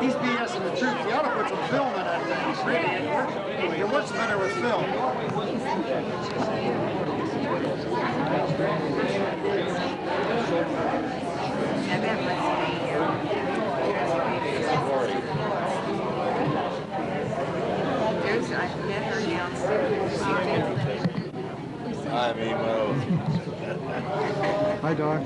He's BSing the truth. You ought to put some film in that thing. What's the matter with film? Hi, Mimo. Hi, Doc.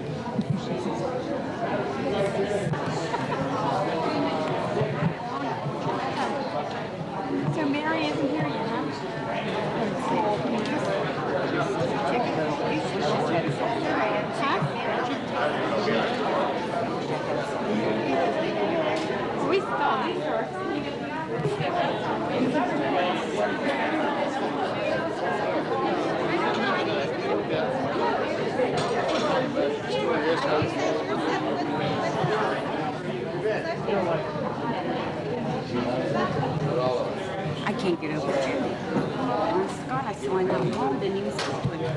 So Mary isn't here yet, huh? We thought. I can't get over it. Scott, I saw him come home, didn't even speak to him.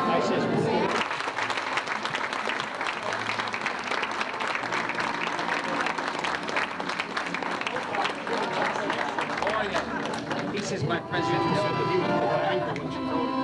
I said, He says my president was so that he was more angry when she told him.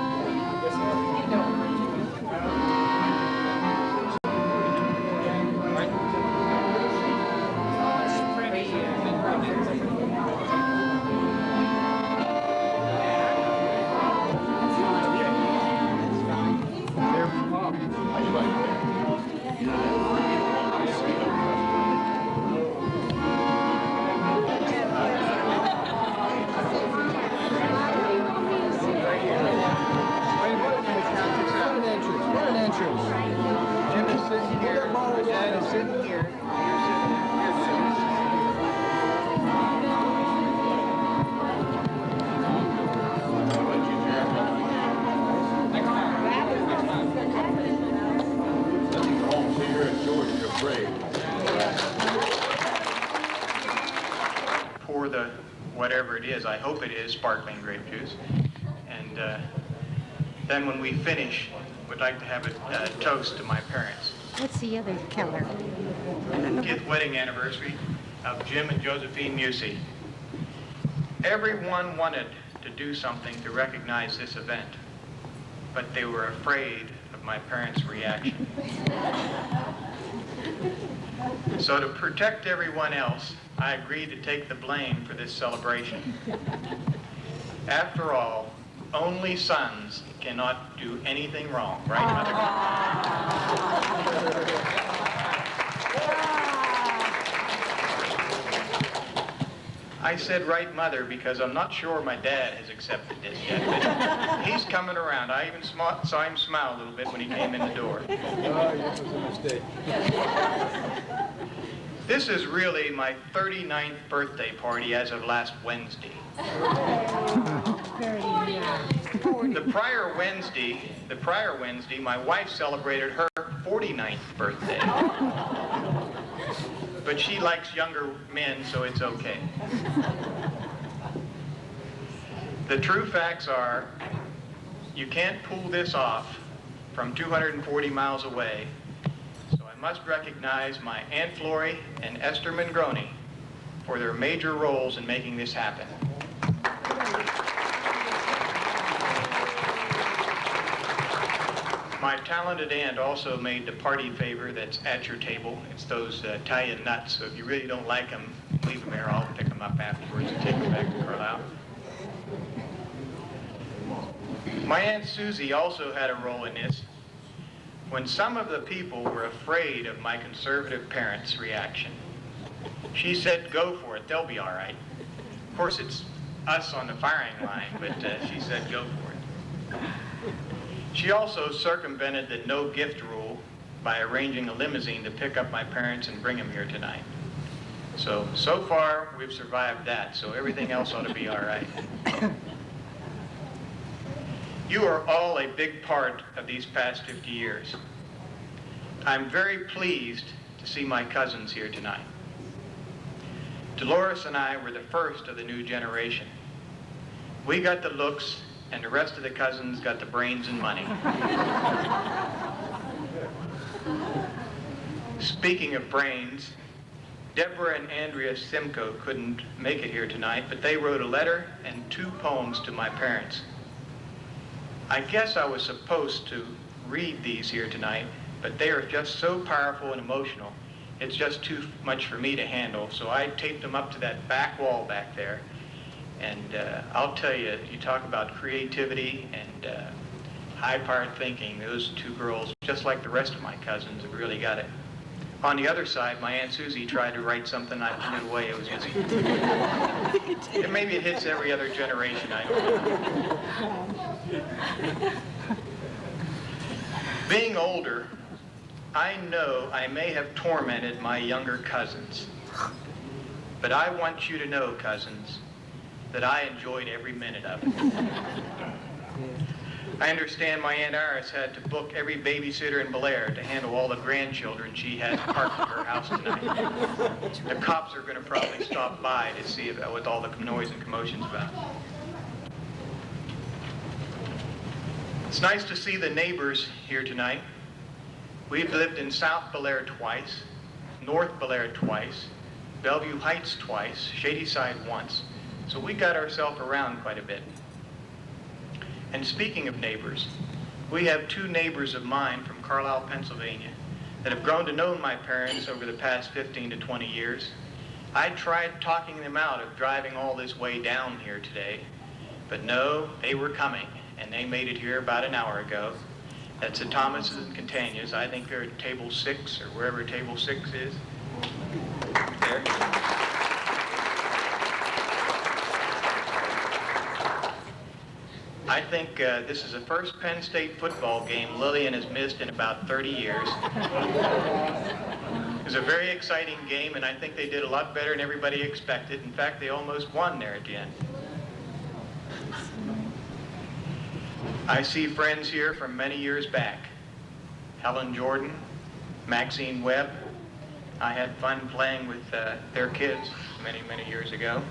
Pour the whatever it is, I hope it is sparkling grape juice, and then when we finish, we'd like to have a toast to my parents. what's the other color? 50th wedding anniversary of Jim and Josephine Musci. Everyone wanted to do something to recognize this event, but they were afraid of my parents' reaction. So to protect everyone else, I agreed to take the blame for this celebration. After all, only sons cannot do anything wrong, right, Mother? I said right, Mother, because I'm not sure my dad has accepted this yet, but he's coming around. I even saw him smile a little bit when he came in the door. Oh, this was a mistake. This is really my 39th birthday party as of last Wednesday. The prior Wednesday, my wife celebrated her 49th birthday. But she likes younger men, so it's okay. The true facts are, you can't pull this off from 240 miles away, so I must recognize my Aunt Florrie and Esther Mangroni for their major roles in making this happen. My talented aunt also made the party favor that's at your table. It's those Italian nuts, so if you really don't like them, leave them here. I'll pick them up afterwards and take them back to Carlisle. My Aunt Susie also had a role in this. When some of the people were afraid of my conservative parents' reaction, she said, "Go for it, they'll be all right." Of course, it's us on the firing line, but she said, "Go for it." She also circumvented the no gift rule by arranging a limousine to pick up my parents and bring them here tonight. So far, we've survived that, so everything else ought to be all right. You are all a big part of these past 50 years. I'm very pleased to see my cousins here tonight. Dolores and I were the first of the new generation. We got the looks, and the rest of the cousins got the brains and money. Speaking of brains, Deborah and Andrea Simcoe couldn't make it here tonight, but they wrote a letter and 2 poems to my parents. I guess I was supposed to read these here tonight, but they are just so powerful and emotional, it's just too much for me to handle, so I taped them up to that back wall back there. And I'll tell you, you talk about creativity and high-powered thinking, those 2 girls, just like the rest of my cousins, have really got it. On the other side, my Aunt Susie tried to write something, I put it away. It was just... Maybe it hits every other generation, I don't know. Being older, I know I may have tormented my younger cousins. But I want you to know, cousins, that I enjoyed every minute of it. I understand my Aunt Iris had to book every babysitter in Bel Air to handle all the grandchildren she had parked at her house tonight. The cops are going to probably stop by to see what all the noise and commotion's about. It's nice to see the neighbors here tonight. We've lived in South Bel Air twice, North Bel Air twice, Bellevue Heights twice, Shadyside once. So we got ourselves around quite a bit. And speaking of neighbors, we have 2 neighbors of mine from Carlisle, Pennsylvania, that have grown to know my parents over the past 15 to 20 years. I tried talking them out of driving all this way down here today, but no, they were coming, and they made it here about an hour ago. That's the Thomases and Catanias. I think they're at table 6, or wherever table 6 is. There. I think this is the first Penn State football game Lillian has missed in about 30 years. It was a very exciting game, and I think they did a lot better than everybody expected. In fact, they almost won there at the end. I see friends here from many years back. Helen Jordan, Maxine Webb. I had fun playing with their kids many, many years ago.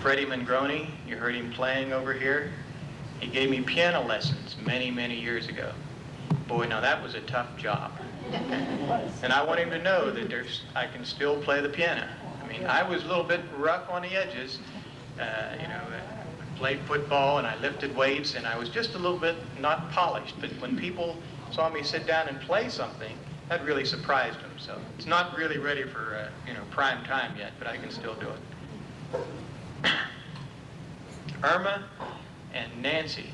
Freddie Mangroni, you heard him playing over here. He gave me piano lessons many, many years ago. Boy, now that was a tough job. And I want him to know that I can still play the piano. I mean, I was a little bit rough on the edges. You know, I played football and I lifted weights and I was just a little bit not polished. But when people saw me sit down and play something, that really surprised them. So it's not really ready for, you know, prime time yet, but I can still do it. Irma and Nancy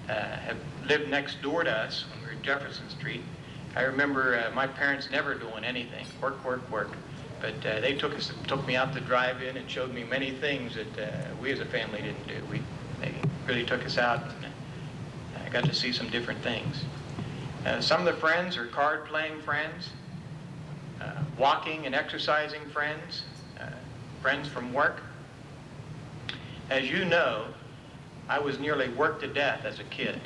have lived next door to us when we were at Jefferson Street. I remember my parents never doing anything, work, work, work. But they took me out to drive-in and showed me many things that we as a family didn't do. They really took us out, and I got to see some different things. Some of the friends are card-playing friends, walking and exercising friends, friends from work. As you know, I was nearly worked to death as a kid.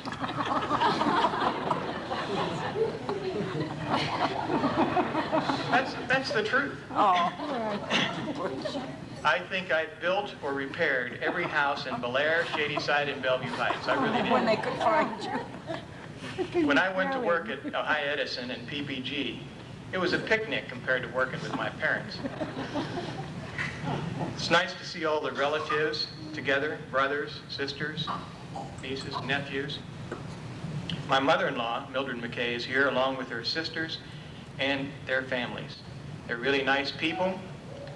That's the truth. Oh. I think I built or repaired every house in Bel Air, Shadyside, and Bellevue Heights. I really did. When they could find you. When I went to work at Ohio Edison and PPG, it was a picnic compared to working with my parents. It's nice to see all the relatives together, brothers, sisters, nieces, nephews. My mother-in-law, Mildred McKay, is here along with her sisters and their families. They're really nice people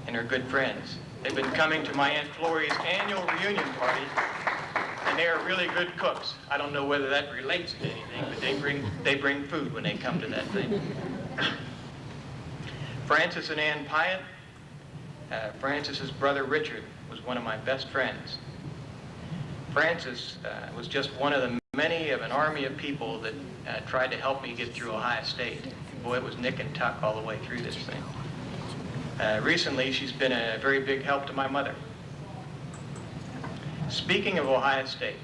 and they're good friends. They've been coming to my Aunt Florrie's annual reunion party, and they are really good cooks. I don't know whether that relates to anything, but they bring food when they come to that thing. Francis and Ann Pyatt. Francis's brother Richard was one of my best friends. Francis was just one of the many of an army of people that tried to help me get through Ohio State. Boy, it was nick and tuck all the way through this thing. Recently, she's been a very big help to my mother. Speaking of Ohio State,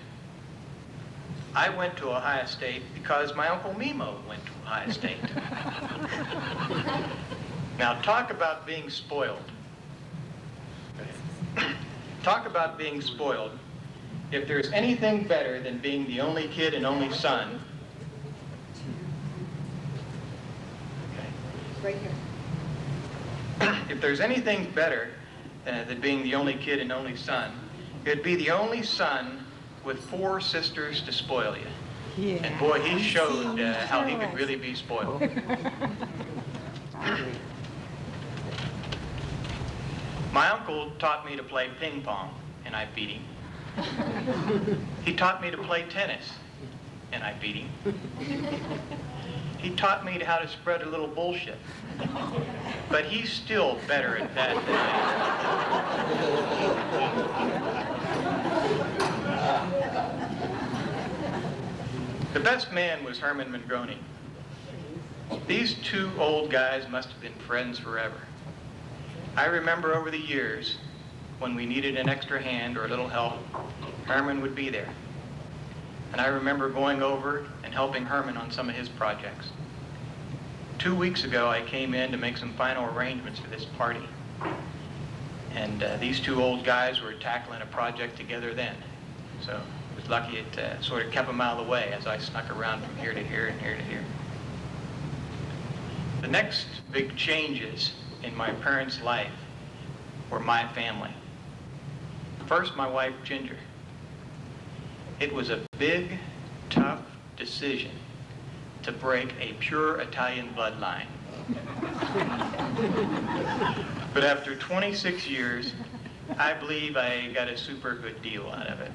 I went to Ohio State because my Uncle Mimo went to Ohio State. Now, talk about being spoiled. Talk about being spoiled. If there's anything better than being the only kid and only son, Right here. if there's anything better than being the only kid and only son, it'd be the only son with 4 sisters to spoil you. Yeah. And boy, he showed how he could really be spoiled. My uncle taught me to play ping pong, and I beat him. He taught me to play tennis, and I beat him. He taught me how to spread a little bullshit. But he's still better at that than I am. The best man was Herman Mangroni. These 2 old guys must have been friends forever. I remember over the years, when we needed an extra hand or a little help, Herman would be there. And I remember going over and helping Herman on some of his projects. 2 weeks ago, I came in to make some final arrangements for this party. And these 2 old guys were tackling a project together then. So I was lucky it sort of kept them out of the way as I snuck around from here to here and here to here. The next big changes in my parents' life were my family. First, my wife, Ginger. It was a big, tough decision to break a pure Italian bloodline. But after 26 years, I believe I got a super good deal out of it.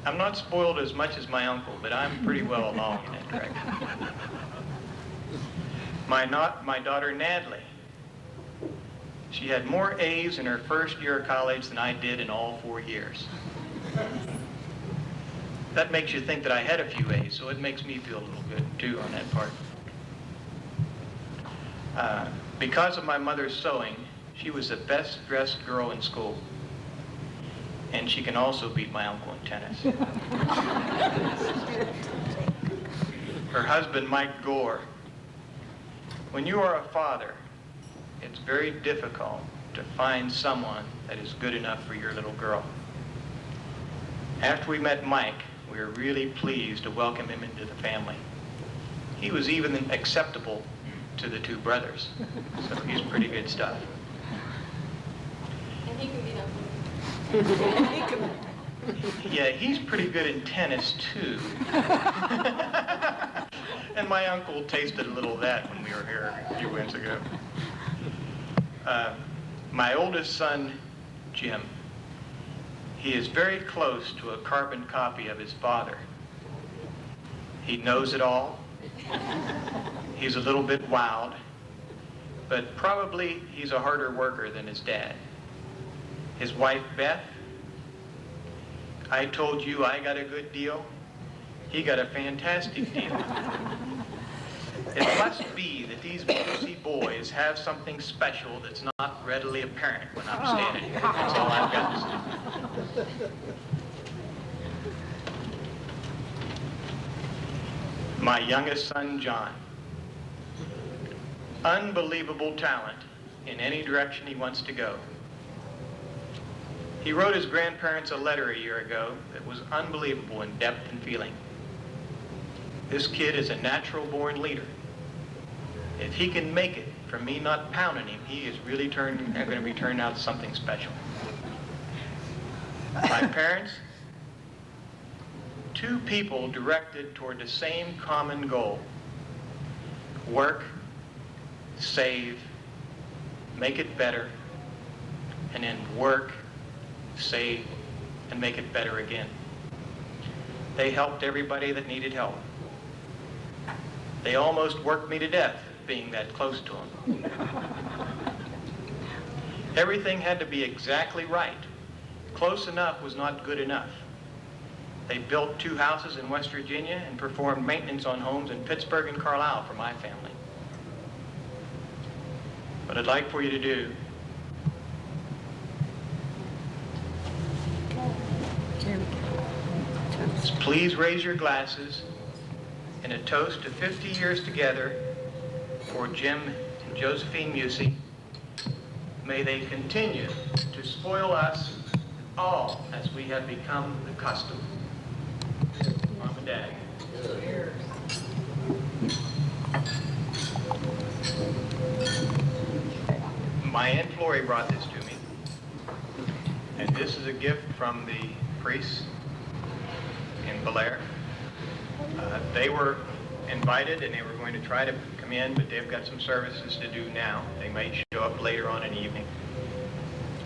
I'm not spoiled as much as my uncle, but I'm pretty well along in that direction. My daughter, Natalie, she had more A's in her first year of college than I did in all 4 years. That makes you think that I had a few A's, so it makes me feel a little good, too, on that part. Because of my mother's sewing, she was the best-dressed girl in school. And she can also beat my uncle in tennis. Her husband, Mike Gore. When you are a father, it's very difficult to find someone that is good enough for your little girl. After we met Mike, we were really pleased to welcome him into the family. He was even acceptable to the two brothers. So he's pretty good stuff. And he can beat up. Yeah, he's pretty good in tennis, too. And my uncle tasted a little of that when we were here a few weeks ago. My oldest son, Jim, he is very close to a carbon copy of his father. He knows it all. He's a little bit wild, but probably he's a harder worker than his dad. His wife, Beth, I told you I got a good deal. He got a fantastic deal. It must be that these Musci boys have something special that's not readily apparent when I'm standing here. That's all I've got to say. My youngest son, John. Unbelievable talent in any direction he wants to go. He wrote his grandparents a letter a year ago that was unbelievable in depth and feeling. This kid is a natural-born leader. If he can make it from me not pounding him, he is really going to be turned out something special. My parents, two people directed toward the same common goal. Work, save, make it better, and then work, save, and make it better again. They helped everybody that needed help. They almost worked me to death being that close to them. Everything had to be exactly right. Close enough was not good enough. They built 2 houses in West Virginia and performed maintenance on homes in Pittsburgh and Carlisle for my family. What I'd like for you to do is please raise your glasses in a toast to 50 years together for Jim and Josephine Musci. May they continue to spoil us all as we have become accustomed. Mom and Dad. My Aunt Florrie brought this to me. And this is a gift from the priests in Belair. They were invited and they were going to try to come in, but they've got some services to do now. They may show up later on in the evening.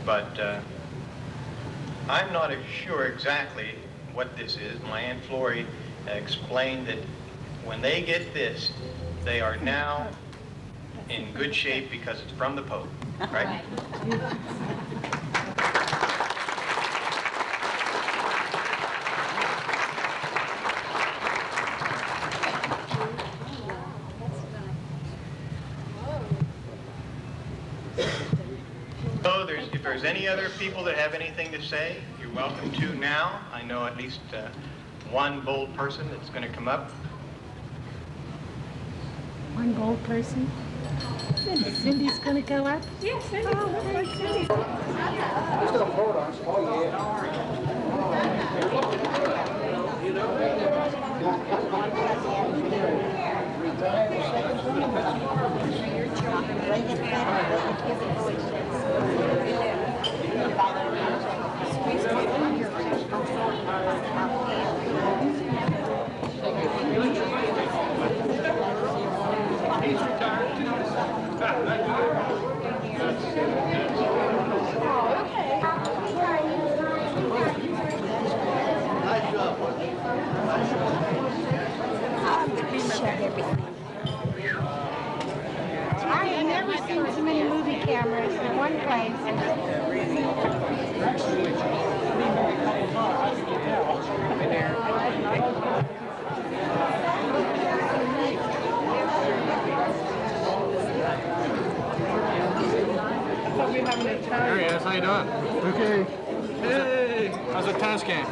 But I'm not sure exactly what this is. My Aunt Florrie explained that when they get this, they are now in good shape because it's from the Pope, right? So if there's any other people that have anything to say, you're welcome to now. I know at least one bold person that's going to come up. One bold person? Cindy's going to go up? Yes, Cindy. Cindy. He's retired too. I have never seen so many movie cameras in one place. There he is. How you doing? Okay. Hey. How's the tennis game?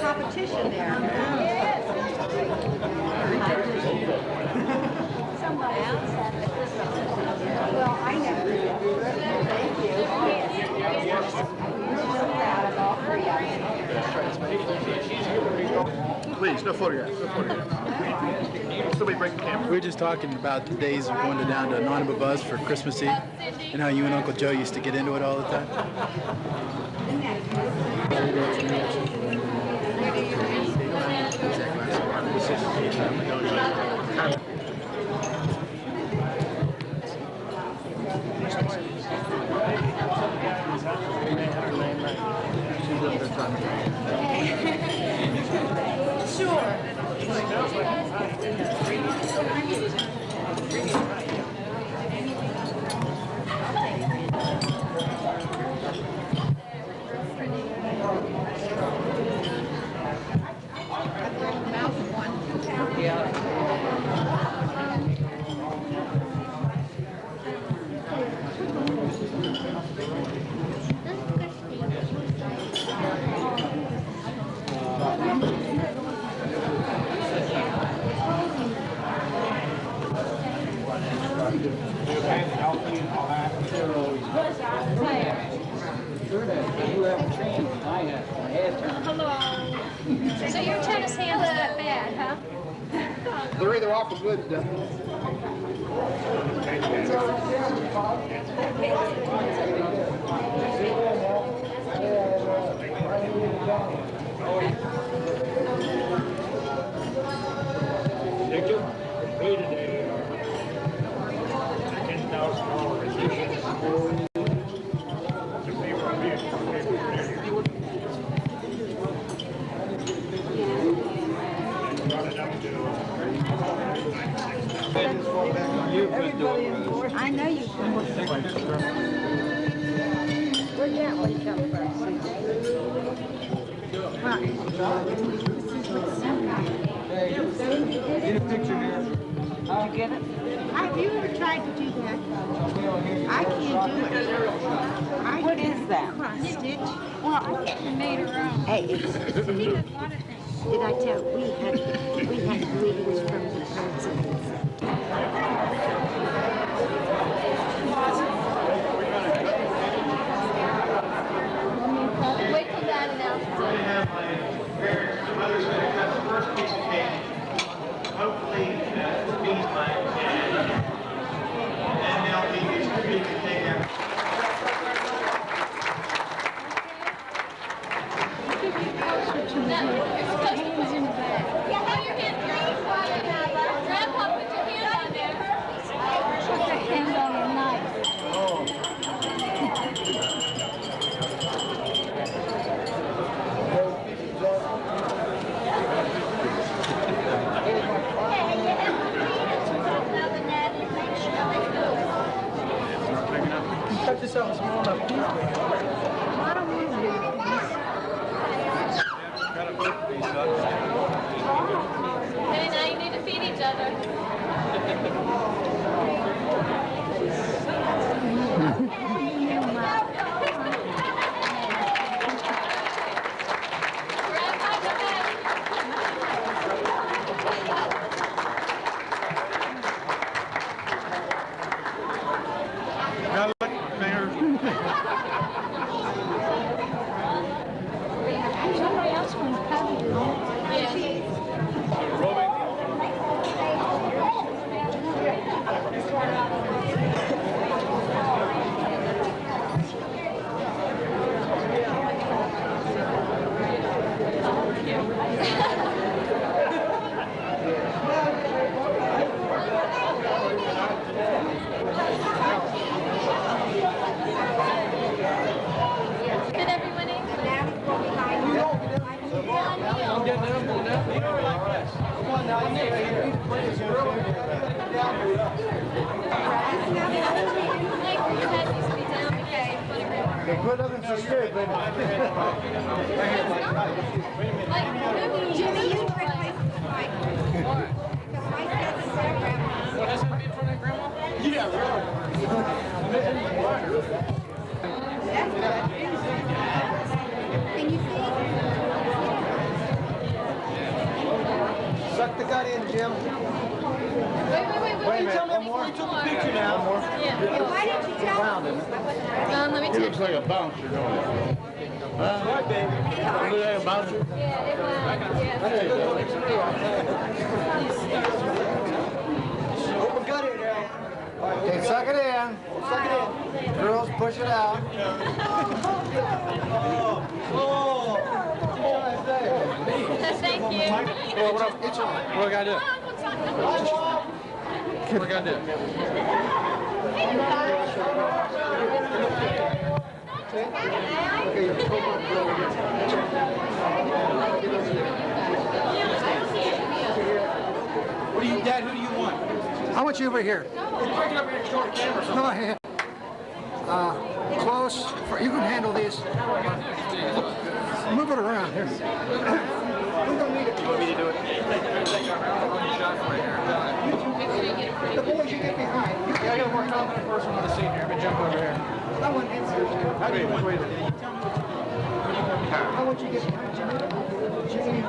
Competition there. Somebody else had photograph. Somebody break the camera. We were just talking about the days of going down to Anonymous Buzz for Christmas Eve and how you and Uncle Joe used to get into it all the time. So your tennis hand is that bad, huh? They're either awful good. I know you can. Where'd that one come from? Get a picture here. Did you get it? Have you ever tried to do that? I can't do it. What is that? Cross stitch. Well, I made her own. Hey, it's, He does a lot of things. did I tell? We had greetings from the president. Wait till Dad announces I have my parents and mother's going to cut the first piece of cake. Hopefully, feed my dad. And they'll be distributing the cake after. Hands in the bag. Yeah, have your hand free. Grandpa, put your hand on there. Put your hand on a knife. Cut this out small enough. Okay, now you need to feed each other. Grandpa, come Gotta look at my fingers. Somebody else can cover you. Yes. Did everyone eat? I'm getting there, I'm going down. You know, like this. Come on now, you need to Like, you had these to be down because They put up in so scared, baby. like, Jimmy, you drink my mic. What has it been for that, Grandma? Yeah, really. Can you see? Suck the gut in, Jim. Wait Wait a a minute, minute. one more. Picture now. One more. Yeah. Why didn't you tell Round, isn't it? Let me It take. looks like a bouncer, don't it? Right, baby. Look at about you. Open gut here now. Okay, suck it in. Suck it in. Girls, push it out. Thank you. Well, what I gotta do? What I gotta do? What do you, Dad? Who do you want? I want you over here. Pick it up here and show the camera. Go ahead. Close. You can handle these. Move it around here. We're gonna need it. You want me to do it? The boys, you get behind. Yeah, I got a more confident person on the seat here. Let me jump over here. I want you. How do you want? Wait. I want you to get behind Jimmy.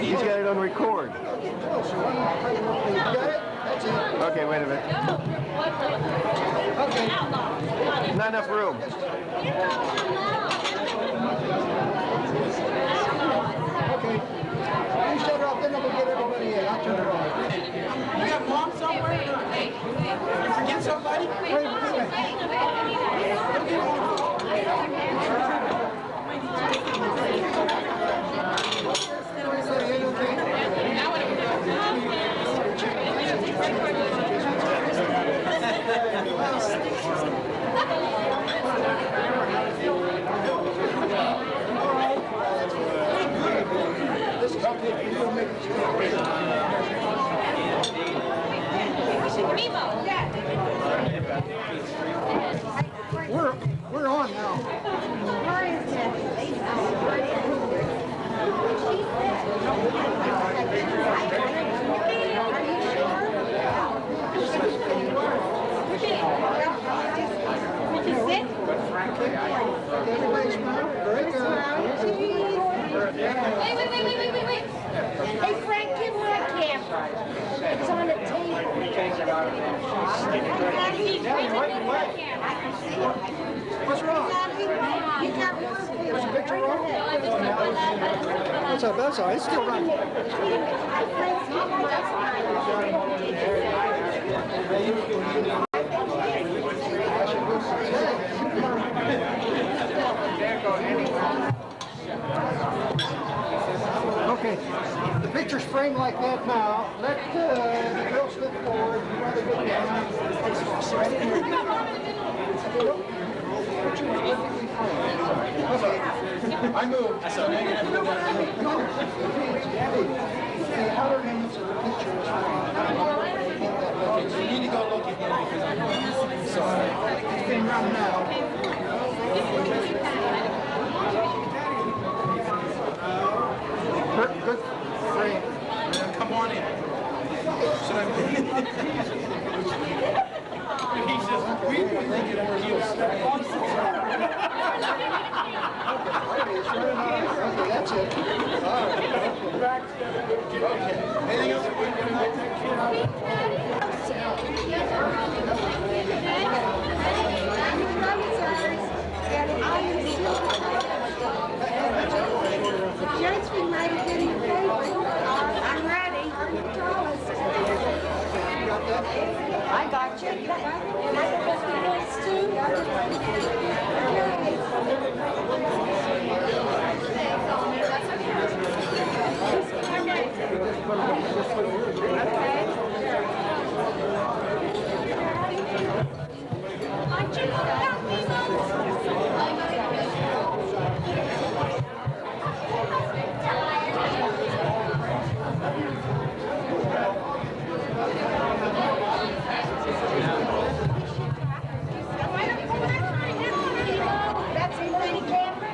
He's got it on record. Get closer. You got it? That's it. Okay, wait a minute. Okay. Not enough room. Okay. You shut her off, then we'll get everybody in. I'll turn it off. You got mom somewhere? You forget somebody? Wait a minute. Everybody in okay? This is okay. You're gonna make it We're on now. Where is Everybody smile. Very good. Wait. Hey, Frank, give me that camera. It's on the table. What's wrong? You got one. There's a picture wrong? That's all right. It's still running. Okay, the picture's framed like that now. Let the girl slip forward. You rather get behind. I moved. I saw that. The outer limits of the picture is fine. So you need to go look again because I know. Sorry. It's been run now. Good frame. Come on in. Should I He says, we were thinking of heels. Okay, that's it. All right. Okay. Anything else that we Josephine might have been your favorite. I'm ready. I got you. And I got this too. That's a pretty camera.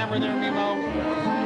camera there, Mimo.